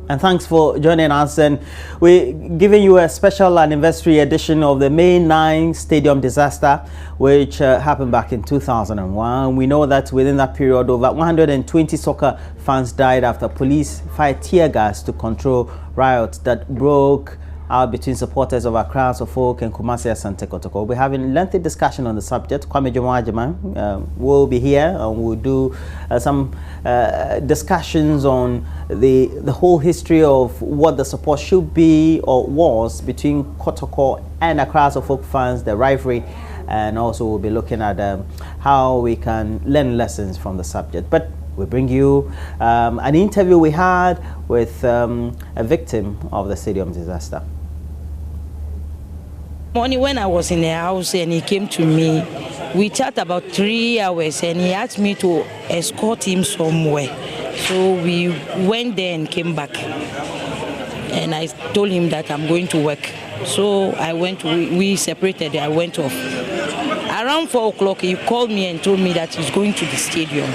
and thanks for joining us. And we're giving you a special anniversary edition of the May 9 Stadium disaster, which happened back in 2001. We know that within that period, over 120 soccer fans died after police fired tear gas to control riots that broke out between supporters of Accra Folk and Kumasi Asante Kotoko. We're having a lengthy discussion on the subject. Kwame Jomo will be here and we'll do some discussions on the whole history of what the support should be or was between Kotoko and Accra Folk fans, the rivalry, and also we'll be looking at how we can learn lessons from the subject. But we bring you an interview we had with a victim of the stadium disaster. Morning when I was in the house and he came to me, we chat about 3 hours and he asked me to escort him somewhere. So we went there and came back. And I told him that I'm going to work. So I went, we separated, I went off. Around 4 o'clock, he called me and told me that he's going to the stadium.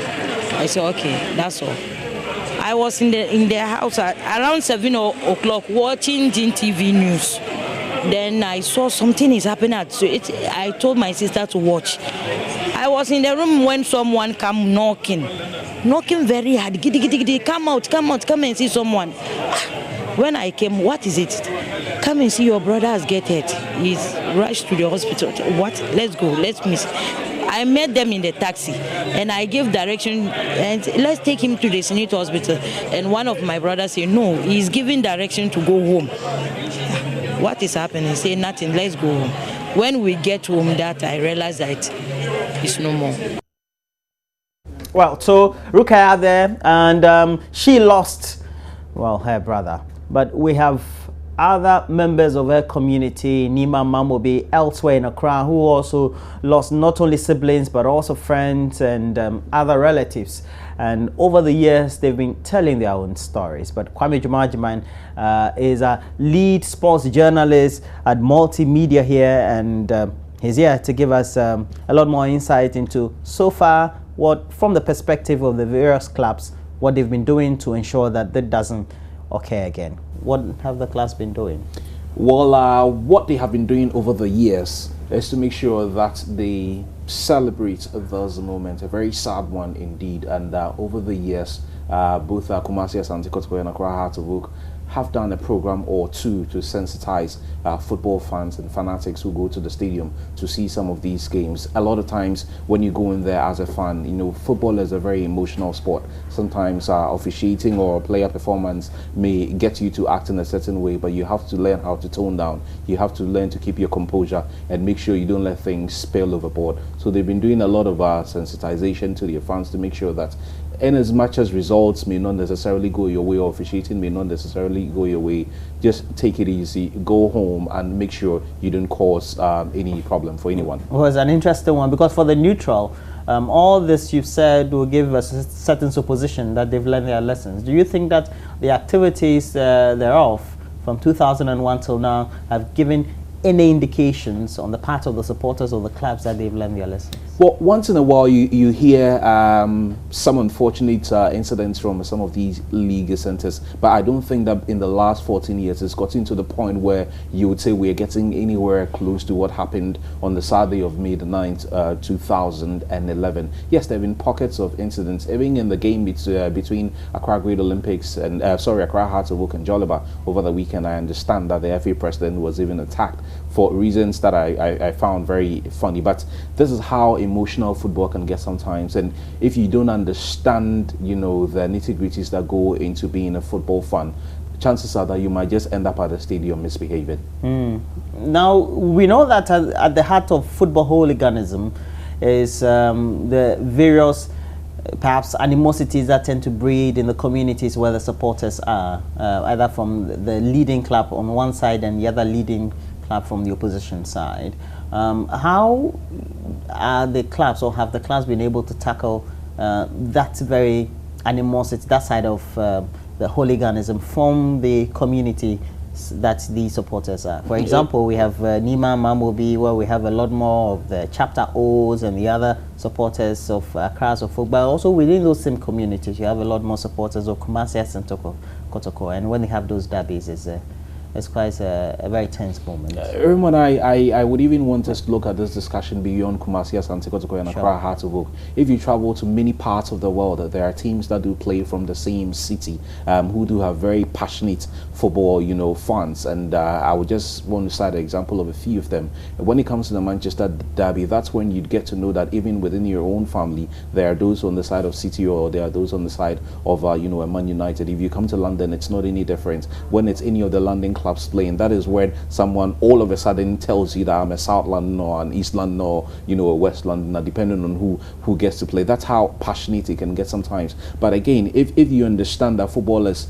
I said, okay, that's all. I was in the house at around 7 o'clock watching GTV news. Then I saw something is happening. I told my sister to watch. I was in the room when someone came knocking very hard. Giddy, giddy, giddy. Come out, come and see someone. When I came, what is it? Come and see your brother has get hurt. He's rushed to the hospital. What? Let's go. Let's miss. I met them in the taxi and I gave direction and let's take him to the Senator Hospital. And one of my brothers said, no, he's giving direction to go home. What is happening? He said, nothing, let's go home. When we get home, that I realized that it's no more. Well, so Rukaya there, and she lost, well, her brother. But we have other members of her community, Nima Mamobi, elsewhere in Accra, who also lost not only siblings, but also friends and other relatives. And over the years, they've been telling their own stories. But Kwame Jomo is a lead sports journalist at Multimedia here, and he's here to give us a lot more insight into, so far, what, from the perspective of the various clubs, what they've been doing to ensure that that doesn't occur again. What have the clubs been doing? Well, what they have been doing over the years is to make sure that they celebrate this moment, a very sad one indeed. And over the years, both Kumasi Asante Kotoko and Accra Hearts of Oak have done a program or two to sensitize football fans and fanatics who go to the stadium to see some of these games. A lot of times when you go in there as a fan, you know, football is a very emotional sport. Sometimes officiating or player performance may get you to act in a certain way, but you have to learn how to tone down. You have to learn to keep your composure and make sure you don't let things spill overboard. So they've been doing a lot of sensitization to their fans to make sure that, in as much as results may not necessarily go your way or officiating may not necessarily go your way, just take it easy, go home and make sure you don't cause any problem for anyone. Well, it's an interesting one because for the neutral, all this you've said will give us a certain supposition that they've learned their lessons. Do you think that the activities thereof from 2001 till now have given any indications on the part of the supporters of the clubs that they've learned their lessons? Well, once in a while you hear some unfortunate incidents from some of these league centers, but I don't think that in the last 14 years it's gotten to the point where you would say we're getting anywhere close to what happened on the Saturday of May the 9th, 2011. Yes, there have been pockets of incidents, even in the game between Accra Great Olympics and Accra Hearts of Oak and Joliba over the weekend. I understand that the FA president was even attacked for reasons that I found very funny, but this is how emotional football can get sometimes. And if you don't understand, you know, the nitty-gritties that go into being a football fan, chances are that you might just end up at the stadium misbehaving. Now, we know that at the heart of football hooliganism is the various perhaps animosities that tend to breed in the communities where the supporters are, either from the leading club on one side and the other leading club from the opposition side. How are the clubs, or have the clubs been able to tackle that very animosity, that side of the hooliganism from the community that the supporters are? For example, we have Nima Mamobi, where we have a lot more of the chapter O's and the other supporters of Accra of football. Also within those same communities, you have a lot more supporters of Kumasi Asante Kotoko, and when they have those derbies, it's quite a very tense moment. Raymond, I would even want us to look at this discussion beyond Kumasi, Asante Kotoko, and Accra, Hartlepool. If you travel to many parts of the world, there are teams that do play from the same city, who do have very passionate football, fans. And I would just want to cite an example of a few of them. When it comes to the Manchester derby, that's when you'd get to know that even within your own family, there are those on the side of City, or there are those on the side of, a Man United. If you come to London, it's not any different. When it's any of the London clubs playing, that is when someone all of a sudden tells you that I'm a South London or an East London or a West Londoner, depending on who gets to play. That's how passionate it can get sometimes. But again, if you understand that football is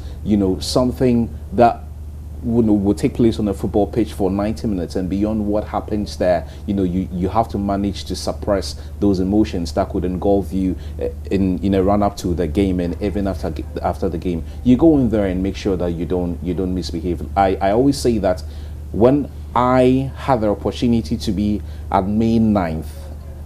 something that would take place on a football pitch for 90 minutes, and beyond what happens there, you have to manage to suppress those emotions that could engulf you in a run up to the game, and even after the game. You go in there and make sure that you don't misbehave. I always say that when I had the opportunity to be at May 9th,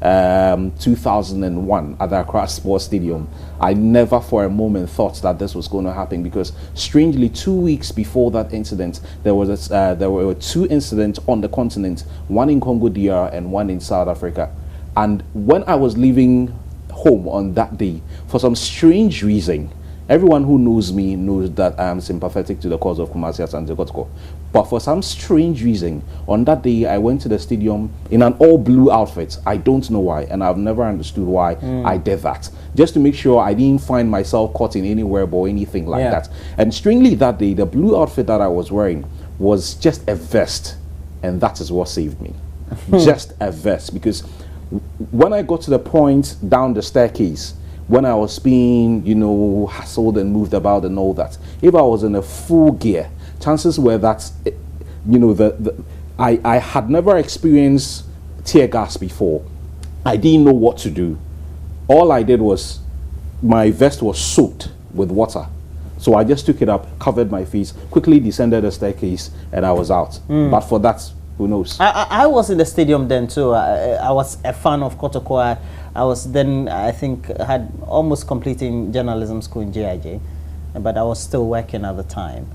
2001 at the Accra Sports Stadium, I never for a moment thought that this was going to happen, because strangely 2 weeks before that incident, there were two incidents on the continent, one in Congo DR and one in South Africa. And when I was leaving home on that day, for some strange reason, everyone who knows me knows that I am sympathetic to the cause of Kumasi Asante Kotoko. But for some strange reason, on that day, I went to the stadium in an all-blue outfit. I don't know why, and I've never understood why I did that. Just to make sure I didn't find myself caught in anywhere or anything like that. And strangely that day, the blue outfit that I was wearing was just a vest, and that is what saved me. Just a vest, because when I got to the point down the staircase, when I was being, hassled and moved about and all that, if I was in a full gear, chances were that, I had never experienced tear gas before. I didn't know what to do. All I did was, my vest was soaked with water. So I just took it up, covered my face, quickly descended the staircase, and I was out. But for that, who knows? I was in the stadium then too. I was a fan of Kotoko. I was then, I think, had almost completing journalism school in JIJ, but I was still working at the time.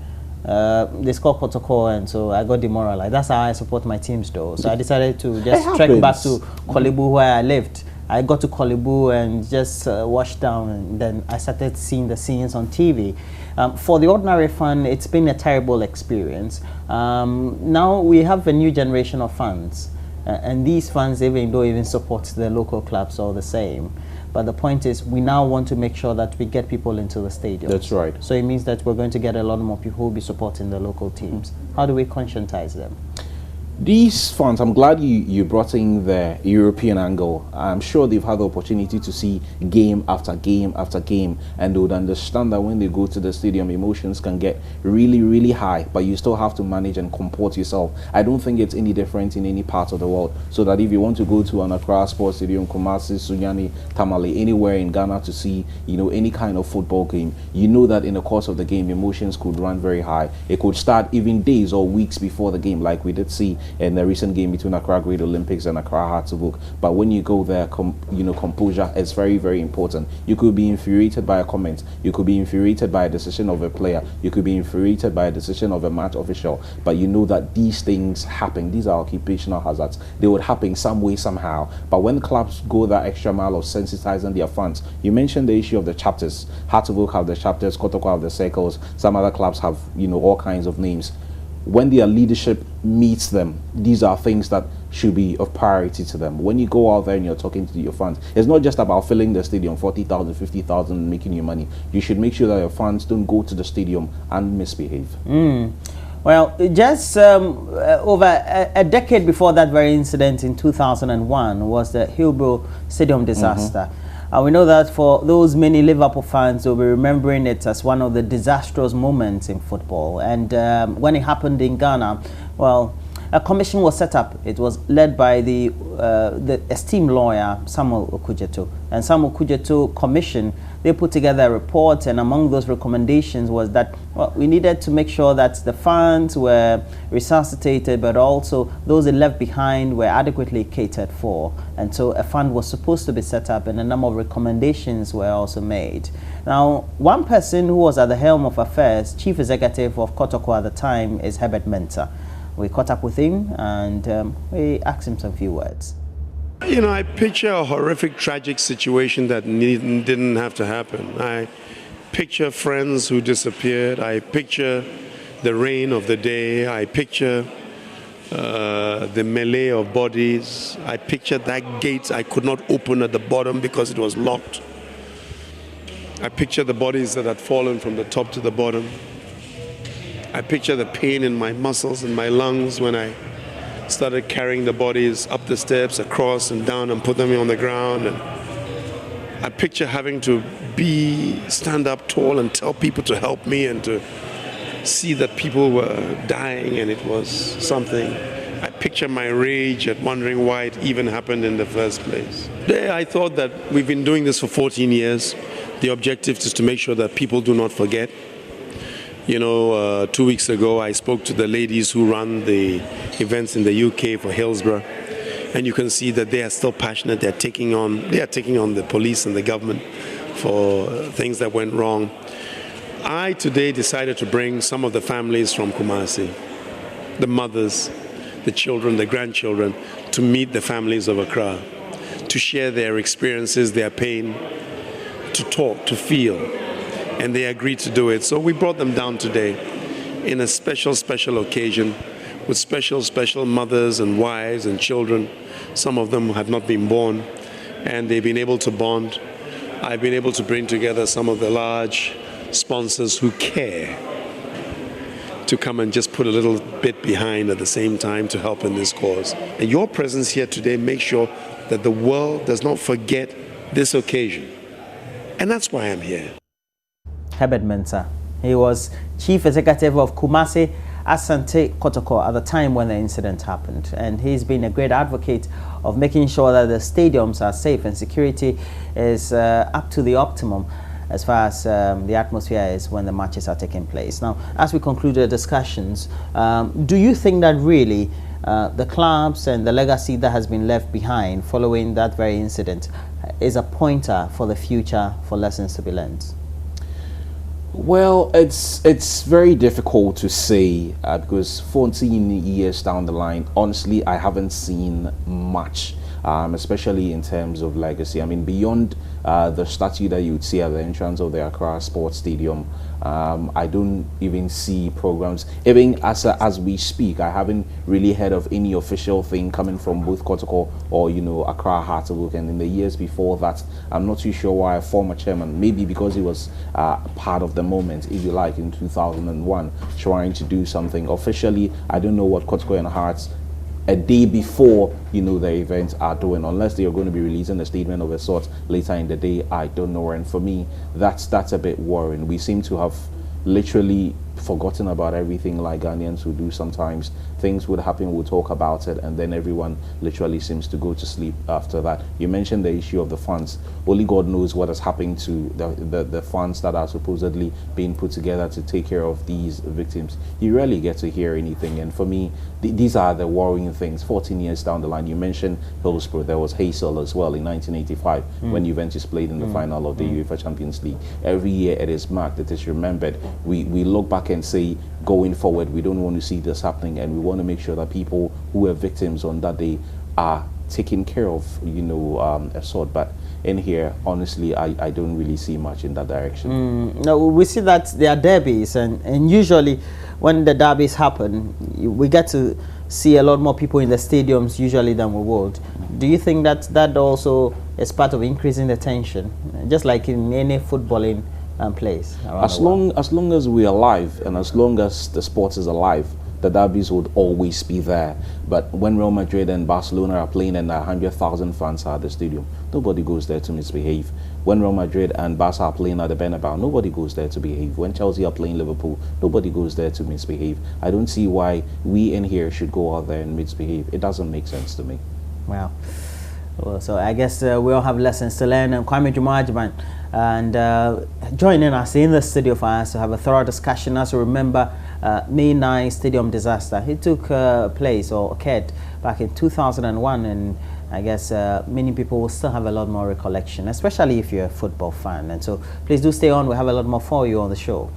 They scored Kotoko, and so I got demoralized. That's how I support my teams though. So I decided to just trek back to Kolebu where I lived. I got to Kolebu and just washed down, and then I started seeing the scenes on TV. For the ordinary fan, it's been a terrible experience. Now we have a new generation of fans, and these fans even don't even support the local clubs all the same. But the point is, we now want to make sure that we get people into the stadium. That's right. So it means that we're going to get a lot more people who will be supporting the local teams. How do we conscientize them? These fans, I'm glad you brought in the European angle. I'm sure they've had the opportunity to see game after game after game, and they would understand that when they go to the stadium, emotions can get really, really high, but you still have to manage and comport yourself. I don't think it's any different in any part of the world. So that if you want to go to an Accra Sports Stadium, Kumasi, Sunyani, Tamale, anywhere in Ghana to see, any kind of football game, you know that in the course of the game, emotions could run very high. It could start even days or weeks before the game, like we did see in the recent game between Accra Great Olympics and Accra Hartlepool. But when you go there, composure is very, very important. You could be infuriated by a comment. You could be infuriated by a decision of a player. You could be infuriated by a decision of a match official. But you know that these things happen. These are occupational hazards. They would happen some way, somehow. But when clubs go that extra mile of sensitizing their fans, you mentioned the issue of the chapters. Hartlepool have the chapters, Kotoko have the circles. Some other clubs have, all kinds of names. When their leadership meets them, these are things that should be of priority to them. When you go out there and you're talking to your fans, it's not just about filling the stadium, 40,000, 50,000, and making you money. You should make sure that your fans don't go to the stadium and misbehave. Well, just over a decade before that very incident in 2001 was the Hillbrow Stadium disaster. We know that for those many Liverpool fans, they'll be remembering it as one of the disastrous moments in football. And when it happened in Ghana, well, a commission was set up. It was led by the esteemed lawyer Samuel Okudzeto. And Samuel Okudzeto commissioned they put together a report, and among those recommendations was that, well, we needed to make sure that the funds were resuscitated, but also those they left behind were adequately catered for. And so a fund was supposed to be set up, and a number of recommendations were also made. Now, one person who was at the helm of affairs, Chief Executive of Kotoko at the time, is Herbert Mensah. We caught up with him and we asked him some few words. You know, I picture a horrific, tragic situation that didn't have to happen. I picture friends who disappeared. I picture the rain of the day. I picture the melee of bodies. I picture that gate I could not open at the bottom because it was locked. I picture the bodies that had fallen from the top to the bottom. I picture the pain in my muscles and my lungs when I started carrying the bodies up the steps, across and down, and put them on the ground. And I picture having to stand up tall and tell people to help me, and to see that people were dying, and it was something. I picture my rage at wondering why it even happened in the first place. There, I thought that we've been doing this for 14 years. The objective is to make sure that people do not forget. You know, 2 weeks ago, I spoke to the ladies who run the events in the UK for Hillsborough, and you can see that they are still passionate. They are taking on the police and the government for things that went wrong. I today decided to bring some of the families from Kumasi, the mothers, the children, the grandchildren, to meet the families of Accra, to share their experiences, their pain, to talk, to feel. And they agreed to do it. So we brought them down today in a special occasion with special mothers and wives and children. Some of them have not been born, and they've been able to bond. I've been able to bring together some of the large sponsors who care to come and just put a little bit behind at the same time to help in this cause. And your presence here today makes sure that the world does not forget this occasion. And that's why I'm here. Herbert Mensah. He was Chief Executive of Kumasi Asante Kotoko at the time when the incident happened, and he's been a great advocate of making sure that the stadiums are safe and security is up to the optimum as far as the atmosphere is when the matches are taking place. Now, as we conclude the discussions, do you think that really the clubs and the legacy that has been left behind following that very incident is a pointer for the future for lessons to be learned? Well, it's very difficult to say because 14 years down the line, honestly, I haven't seen much, especially in terms of legacy. I mean, beyond the statue that you would see at the entrance of the Accra Sports Stadium, I don't even see programs. Even as we speak, I haven't really heard of any official thing coming from both Kotoko or, you know, Accra Hartlewood. And in the years before that, I'm not too sure why a former chairman, maybe because he was part of the moment, if you like, in 2001, trying to do something officially. I don't know what Kotoko and Hearts a day before, you know, the events are doing, unless they are going to be releasing a statement of a sort later in the day. I don't know. And for me, that's a bit worrying. We seem to have literally forgotten about everything, like Ghanaians would do sometimes. Things would happen, we'll talk about it, and then everyone literally seems to go to sleep after that. You mentioned the issue of the funds. Only God knows what has happened to the funds that are supposedly being put together to take care of these victims. You rarely get to hear anything, and for me, these are the worrying things. 14 years down the line, you mentioned Hillsborough. There was Hazel as well in 1985 when Juventus played in the final of the UEFA Champions League. Every year it is marked, it is remembered. We look back and say, going forward, we don't want to see this happening, and we want to make sure that people who were victims on that day are taken care of, you know, a sort. But in here, honestly, I don't really see much in that direction. No, we see that there are derbies, and usually when the derbies happen, we get to see a lot more people in the stadiums usually than we would. Do you think that also is part of increasing the tension, just like in any footballing place? As long as we're alive, and as long as the sport is alive, the derbies would always be there. But when Real Madrid and Barcelona are playing and 100,000 fans are at the stadium, nobody goes there to misbehave. When Real Madrid and Barca are playing at the Bernabeu, nobody goes there to behave. When Chelsea are playing Liverpool, nobody goes there to misbehave. I don't see why we in here should go out there and misbehave. It doesn't make sense to me. Wow. Well, so I guess we all have lessons to learn. And Kwame Juma-Agyemang, and joining us in the studio for us to have a thorough discussion. As you remember, May 9 stadium disaster, it took place or occurred back in 2001, and I guess many people will still have a lot more recollection, especially if you're a football fan. And so please do stay on. We'll have a lot more for you on the show.